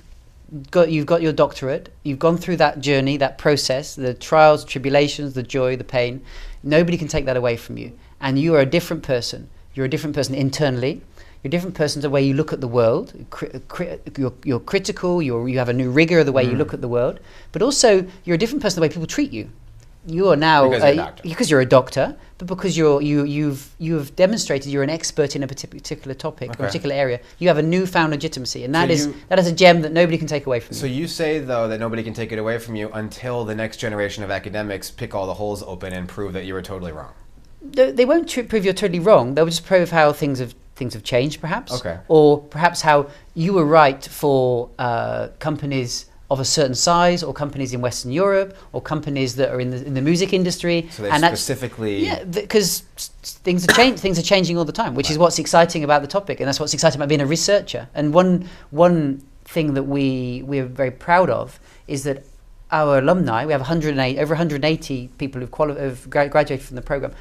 got your doctorate, you've gone through that journey, that process, the trials, tribulations, the joy, the pain, nobody can take that away from you. And you are a different person. You're a different person internally. You're a different person the way you look at the world. You're critical. You have a new rigor of the way you look at the world. But also, you're a different person the way people treat you. You are now because you're a doctor, but because you've demonstrated you're an expert in a particular topic or a particular area. You have a newfound legitimacy, and that is a gem that nobody can take away from you. So you say though that nobody can take it away from you until the next generation of academics pick all the holes open and prove that you were totally wrong. They won't prove you're totally wrong. They'll just prove how things have changed, perhaps. Okay. Or perhaps how you were right for companies of a certain size, or companies in Western Europe, or companies that are in the music industry. So they specifically... because things are changing all the time, which is what's exciting about the topic, and that's what's exciting about being a researcher. And one thing that we're very proud of is that our alumni, we have over 180 people who've graduated from the program,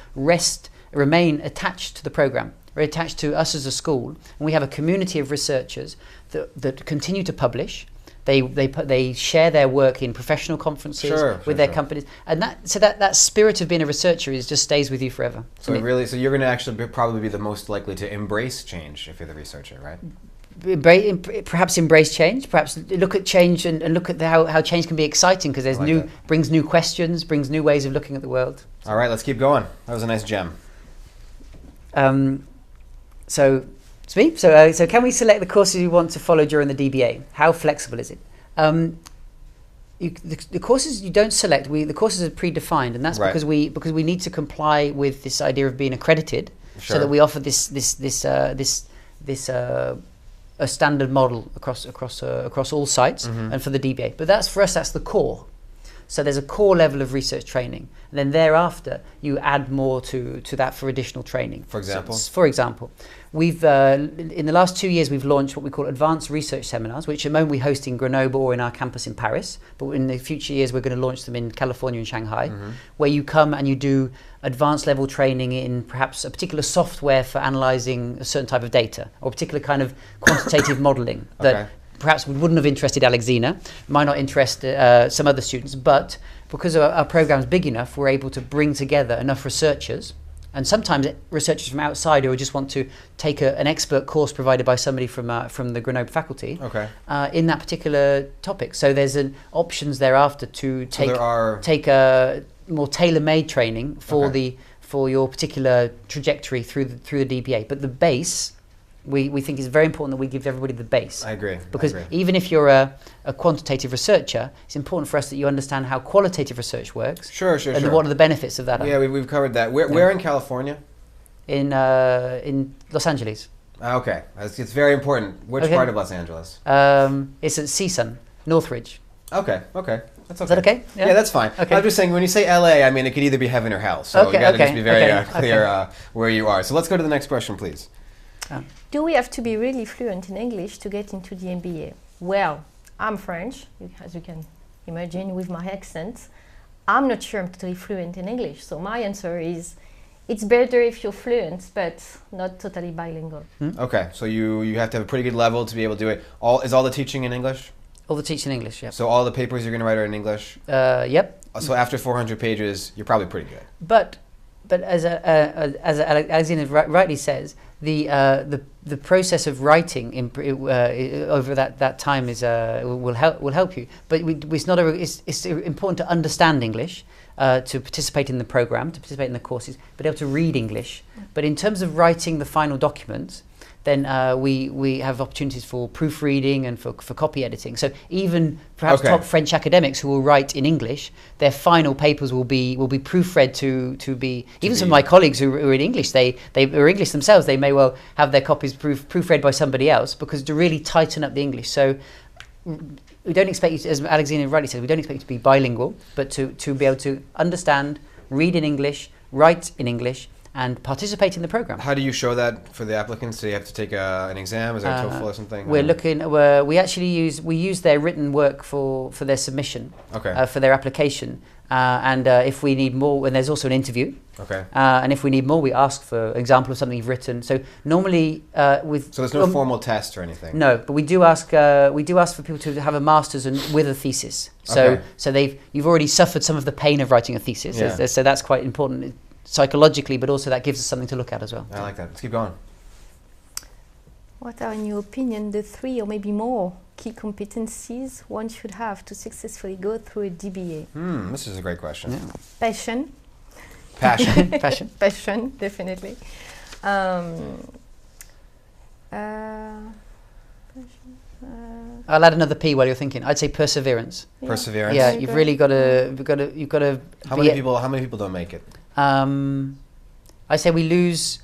remain attached to the program, or attached to us as a school. And we have a community of researchers that continue to publish. They share their work in professional conferences with their companies, and that spirit of being a researcher just stays with you forever. So you're going to actually probably be the most likely to embrace change if you're the researcher, right? Perhaps embrace change. Perhaps look at change and look at how change can be exciting, because brings new questions, brings new ways of looking at the world. All right, let's keep going. That was a nice gem. So can we select the courses you want to follow during the DBA? How flexible is it? The courses you don't select, the courses are predefined, and that's because we need to comply with this idea of being accredited, so that we offer a standard model across all sites, and for the DBA. But for us, that's the core. So there's a core level of research training. And then thereafter, you add more to that for additional training. For example? For example, we've in the last 2 years, we've launched what we call advanced research seminars, which at the moment we host in Grenoble or in our campus in Paris. But in the future years, we're going to launch them in California and Shanghai, where you come and you do advanced level training in perhaps a particular software for analyzing a certain type of data or a particular kind of quantitative modeling that perhaps wouldn't have interested Alexina, might not interest some other students, but because our program's big enough, we're able to bring together enough researchers, and sometimes researchers from outside who just want to take an expert course provided by somebody from the Grenoble faculty in that particular topic. So there's options thereafter to take a more tailor-made training for your particular trajectory through the DBA. But the base, we think it's very important that we give everybody the base. I agree. Because even if you're a quantitative researcher, it's important for us that you understand how qualitative research works. Sure. And what are the benefits of that. Yeah, we've covered that. Where in California? In Los Angeles. Okay. It's very important. Which part of Los Angeles? It's at CSUN, Northridge. Okay. That's okay. Is that okay? Yeah, that's fine. Okay. I'm just saying, when you say LA, I mean, it could either be heaven or hell. So you got to just be very clear where you are. So let's go to the next question, please. Do we have to be really fluent in English to get into the MBA? Well, I'm French, as you can imagine with my accent. I'm not sure I'm totally fluent in English. So my answer is, it's better if you're fluent, but not totally bilingual. Okay, so you have to have a pretty good level to be able to do it. Is all the teaching in English? All the teaching in English, yeah. So all the papers you're going to write are in English? Yep. So after 400 pages, you're probably pretty good. But as Alexina rightly says, the process of writing over that time will help you. But it's important to understand English, to participate in the program, to participate in the courses, but able to read English. But in terms of writing the final document, then we have opportunities for proofreading and for copy editing. So even perhaps top French academics who will write in English, their final papers will be proofread to be. Even some of my colleagues who are in English, they are English themselves. They may well have their copies proofread by somebody else, because to really tighten up the English. So we don't expect you to, as Alexina rightly said, we don't expect you to be bilingual, but to be able to understand, read in English, write in English, and participate in the program. How do you show that for the applicants? Do you have to take an exam? Is there a TOEFL or something? We use their written work for their submission, for their application, and if we need more, and there's also an interview. And if we need more, we ask for an example of something you've written. So normally So there's no formal test or anything. No, but we do ask for people to have a master's with a thesis. So you've already suffered some of the pain of writing a thesis. Yeah. So that's quite important psychologically, but also that gives us something to look at as well. I like that. Let's keep going. What are, in your opinion, the 3 or maybe more key competencies one should have to successfully go through a DBA? This is a great question. Yeah. Passion, definitely. I'll add another P while you're thinking. I'd say perseverance. Yeah. Perseverance. Yeah, you've really got to. How many people don't make it? I say we lose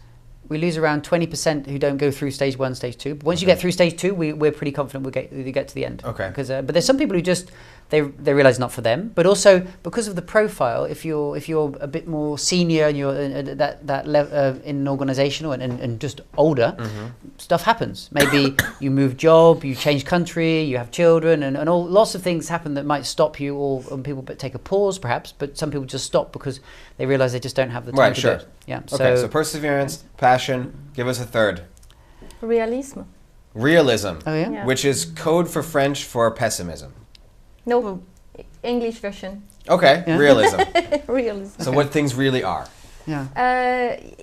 around 20% who don't go through stage 1, stage 2. But once you get through stage 2, we're pretty confident we'll get to the end. Okay. Because but there's some people who just they realize not for them. But also because of the profile, if you're a bit more senior and you're at that level in an organization and just older, stuff happens. Maybe you move job, you change country, you have children, and lots of things happen that might stop you. Or people take a pause, perhaps. But some people just stop because they realize they just don't have the time to do it. Yeah. Okay. So perseverance, passion. Give us a third. Realism. Realism. Oh yeah. Which is code for French for pessimism. No, English version. Okay, yeah. Realism. Realism. So what things really are. Yeah.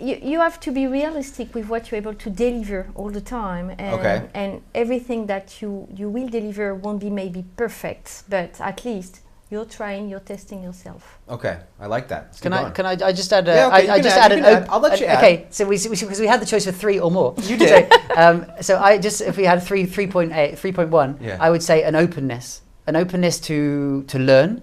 You have to be realistic with what you're able to deliver all the time, and everything that you will deliver won't be maybe perfect, but at least you're trying, you're testing yourself. Okay, I like that. Can I just add? I'll let you add. Okay, so because we had the choice of 3 or more. You did. So if we had 3.1, I would say an openness to learn,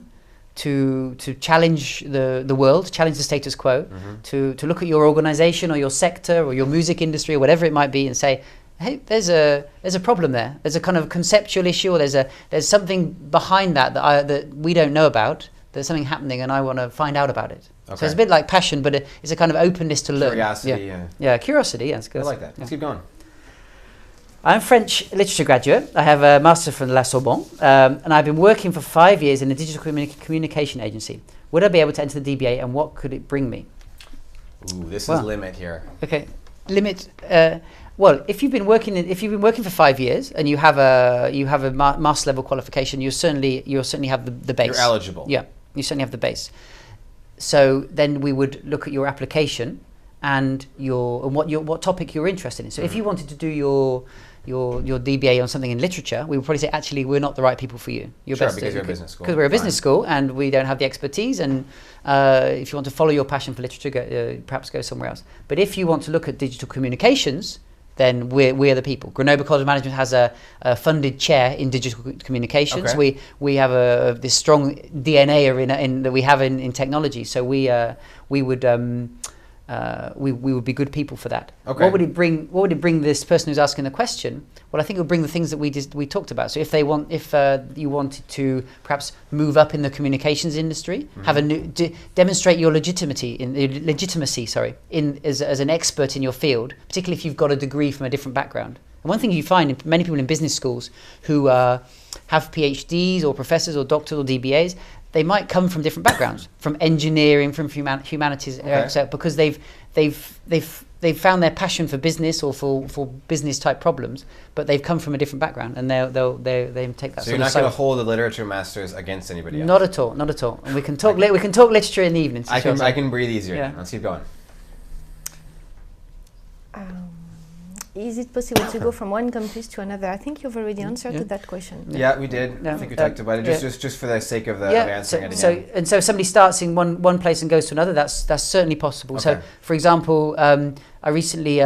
to challenge the world, challenge the status quo, to look at your organization or your sector or your music industry or whatever it might be and say, hey, there's a problem there. There's a kind of conceptual issue, or there's something behind that we don't know about, there's something happening and I want to find out about it. Okay. So it's a bit like passion, but it's a kind of openness to learn. Curiosity. Yeah, curiosity. Yeah, it's good. I like that. Let's keep going. I'm French literature graduate. I have a master from La Sorbonne, and I've been working for 5 years in a digital communication agency. Would I be able to enter the DBA, and what could it bring me? Ooh, this is limit here. Okay, limit. Well, if you've been working for 5 years and you have a master level qualification, you'll certainly have the base. You're eligible. Yeah, you certainly have the base. So then we would look at your application and what topic you're interested in. So if you wanted to do your DBA on something in literature, we would probably say, actually, we're not the right people for you. You're sure, best because you're a business school. Because we're a business school and we don't have the expertise. And if you want to follow your passion for literature, perhaps go somewhere else. But if you want to look at digital communications, then we're the people. Grenoble Ecole of Management has a funded chair in digital communications. Okay. We have this strong DNA that we have in technology. So we would be good people for that. Okay. What would it bring this person who's asking the question? Well, I think it would bring the things that we talked about. So if you wanted to perhaps move up in the communications industry, have demonstrate your legitimacy as an expert in your field, particularly if you've got a degree from a different background. And one thing you find in many people in business schools who have PhDs or professors or doctors or DBAs, they might come from different backgrounds, from engineering, from humanities, so because they've found their passion for business or for business type problems, but they've come from a different background, and they take that. So you're not going to hold the literature masters against anybody else. Not at all, not at all. And we can talk literature in the evenings. I can breathe easier. Yeah. Let's keep going. Is it possible to go from one campus to another? I think you've already answered to that question. Yeah, we did. Yeah. I think we talked about it. Just for the sake of answering it again. So if somebody starts in one place and goes to another, that's certainly possible. Okay. So, for example, I recently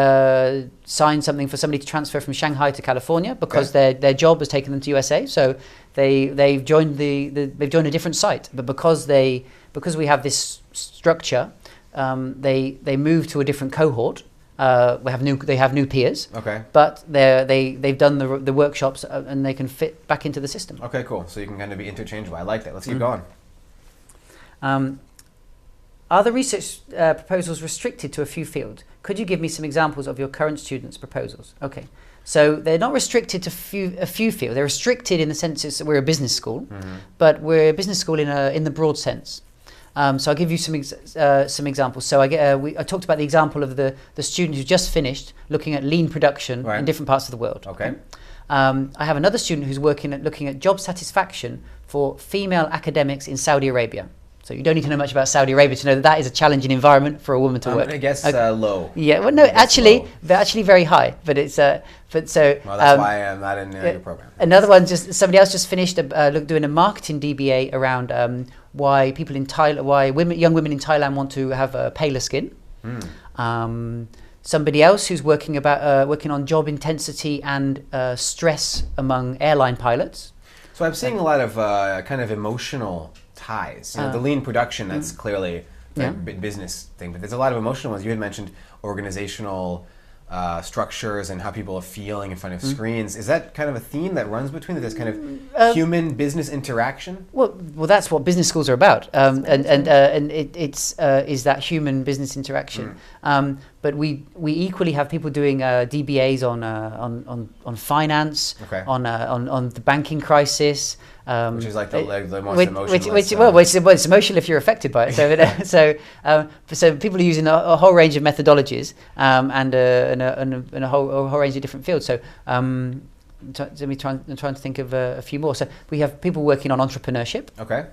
signed something for somebody to transfer from Shanghai to California because their job has taken them to USA. So they've joined they've joined a different site, but because we have this structure, they move to a different cohort. They have new peers. Okay. But they've done the workshops and they can fit back into the system. Okay, cool. So you can kind of be interchangeable. I like that. Let's keep going. Are the research proposals restricted to a few fields? Could you give me some examples of your current students' proposals? Okay. So they're not restricted to a few fields. They're restricted in the sense that we're a business school, but we're a business school in the broad sense. So I'll give you some examples. So I talked about the example of the student who just finished looking at lean production in different parts of the world. Okay. I have another student who's looking at job satisfaction for female academics in Saudi Arabia. So you don't need to know much about Saudi Arabia to know that is a challenging environment for a woman to work. I guess low. Yeah, well, no, actually very high. But it's Well, that's why I'm not in your program. Another one, somebody else just finished doing a marketing DBA around why people in Thailand, young women in Thailand want to have paler skin. Somebody else who's working on job intensity and stress among airline pilots. So I'm seeing a lot of kind of emotional ties. The lean production, that's clearly a business thing, but there's a lot of emotional ones. You had mentioned organizational structures and how people are feeling in front of screens. Is that kind of a theme that runs between this kind of human business interaction? Well, that's what business schools are about, and it's is that human business interaction. But we equally have people doing DBAs on finance, on the banking crisis. Which is like the most emotional. Well, it's emotional if you're affected by it. So people are using a whole range of methodologies and a whole range of different fields. So let me try to think of a few more. So we have people working on entrepreneurship. Okay.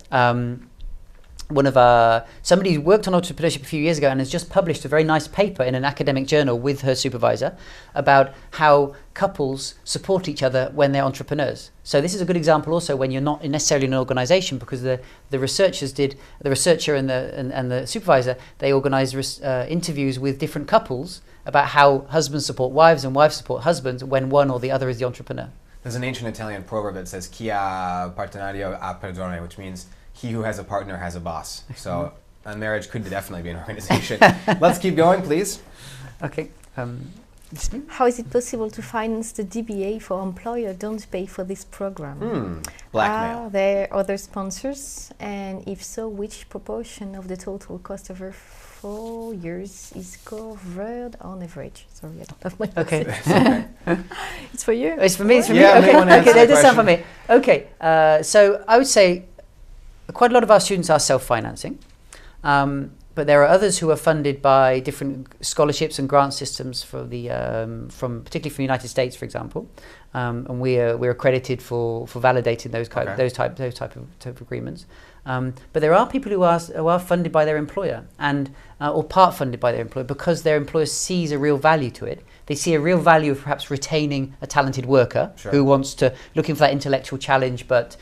Somebody who worked on entrepreneurship a few years ago and has just published a very nice paper in an academic journal with her supervisor about how couples support each other when they're entrepreneurs. So this is a good example also when you're not necessarily in an organization, because the researcher and the supervisor, they organize interviews with different couples about how husbands support wives and wives support husbands when one or the other is the entrepreneur. There's an ancient Italian proverb that says "Chi ha partenario ha padrone," which means he who has a partner has a boss. So a marriage could definitely be an organization. Let's keep going, please. Okay. How is it possible to finance the DBA for employer don't pay for this program? Blackmail. Are there other sponsors? And if so, which proportion of the total cost over 4 years is covered on average? Sorry, I don't have my Okay. It's for you. It's for me. It's for Yeah, me. anyone Okay. answer Okay. the That does sound for question? me. Okay. So I would say quite a lot of our students are self-financing. But there are others who are funded by different scholarships and grant systems for from particularly from the United States, for example, and we're accredited for validating those type of agreements. But there are people who are funded by their employer and or part funded by their employer because their employer sees a real value to it. They see a real value of perhaps retaining a talented worker who wants to looking for that intellectual challenge, but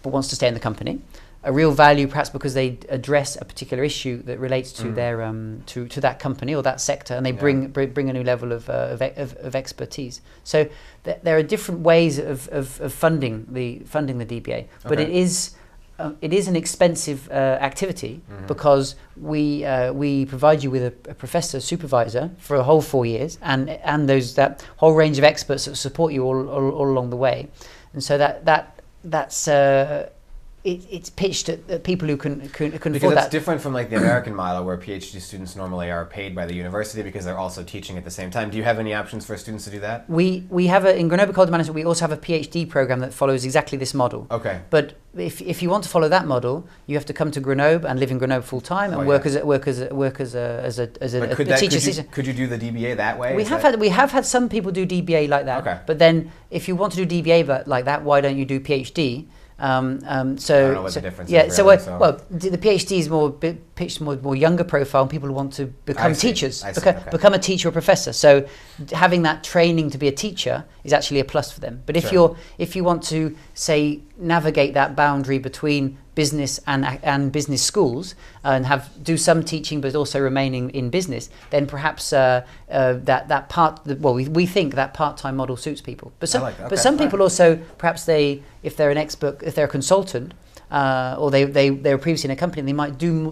wants to stay in the company. A real value, perhaps because they address a particular issue that relates to their to that company or that sector, and they bring a new level of expertise. So there are different ways of funding the DBA, but it is an expensive activity because we provide you with a professor supervisor for a whole 4 years, and that whole range of experts that support you all along the way, and so that's. It's pitched at people who can afford that. Because that's different from like the American model where PhD students normally are paid by the university because they're also teaching at the same time. Do you have any options for students to do that? We have in Grenoble Ecole de Management, we also have a PhD program that follows exactly this model. Okay. But if you want to follow that model, you have to come to Grenoble and live in Grenoble full time and work as a teacher assistant. Could you do the DBA that way? We have had some people do DBA like that. Okay. But then if you want to do DBA like that, why don't you do PhD? So I don't know what the difference is. Yeah, Really, well, the PhD is more pitched more younger profile, and people who want to become teachers, become a teacher or professor. So having that training to be a teacher is actually a plus for them. But if you want to say navigate that boundary between business and business schools and do some teaching but also remaining in business, then perhaps that part we think that part-time model suits people. But some people also perhaps if they're an expert, if they're a consultant or they were previously in a company,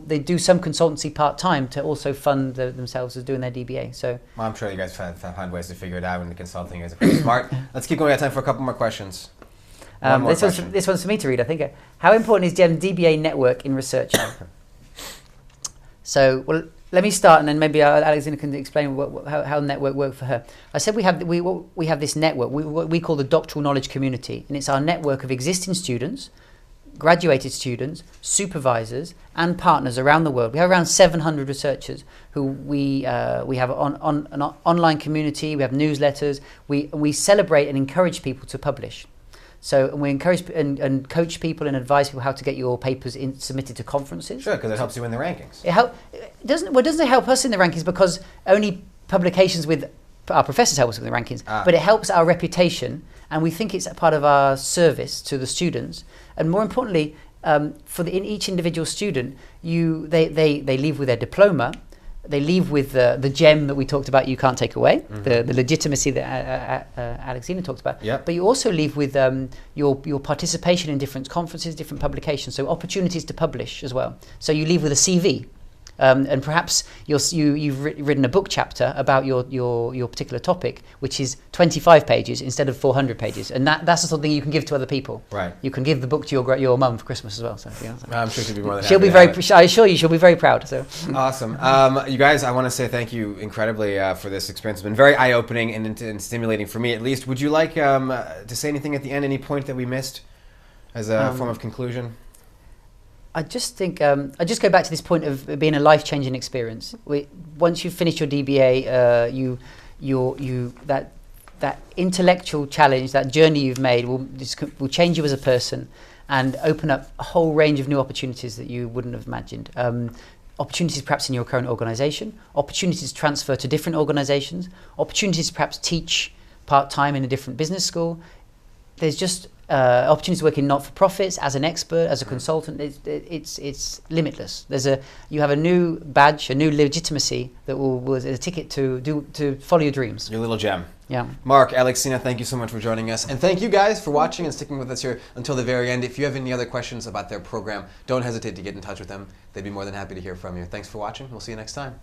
they do some consultancy part-time to also fund themselves as doing their DBA. So well, I'm sure you guys find ways to figure it out in the consulting. You guys are pretty smart. Let's keep going. We have time for a couple more questions. This one's for me to read, I think. How important is DBA network in research? So, well, let me start, and then maybe Alexina can explain how network worked for her. I said we have this network, what we call the doctoral knowledge community, and it's our network of existing students, graduated students, supervisors, and partners around the world. We have around 700 researchers who we have an online community. We have newsletters. We celebrate and encourage people to publish. So we encourage and coach people and advise people how to get your papers submitted to conferences. Sure, because it helps you in the rankings. Doesn't help us in the rankings because only publications with our professors help us with the rankings, but it helps our reputation, and we think it's a part of our service to the students. And more importantly, in each individual student, they leave with their diploma. They leave with the gem that we talked about you can't take away, the legitimacy that Alexina talked about. Yep. But you also leave with your participation in different conferences, different publications, so opportunities to publish as well. So you leave with a CV. And perhaps you've written a book chapter about your particular topic, which is 25 pages instead of 400 pages, and that's the sort of thing you can give to other people. Right. You can give the book to your mum for Christmas as well. So, I'm sure she'll be more than she'll happy. I assure you, she'll be very proud. So awesome, you guys. I want to say thank you incredibly for this experience. It's been very eye-opening and stimulating for me, at least. Would you like to say anything at the end? Any point that we missed as a form of conclusion? I just think I just go back to this point of it being a life-changing experience. Once you've finished your DBA, that intellectual challenge, that journey you've made will change you as a person and open up a whole range of new opportunities that you wouldn't have imagined. Opportunities perhaps in your current organisation, opportunities to transfer to different organisations, opportunities to perhaps teach part-time in a different business school. There's just opportunities to work in not-for-profits as an expert, as a consultant. It's limitless. You have a new badge, a new legitimacy that will a ticket to follow your dreams. Your little gem. Yeah. Mark, Alexina, thank you so much for joining us, and thank you guys for watching and sticking with us here until the very end. If you have any other questions about their program, don't hesitate to get in touch with them. They'd be more than happy to hear from you. Thanks for watching. We'll see you next time.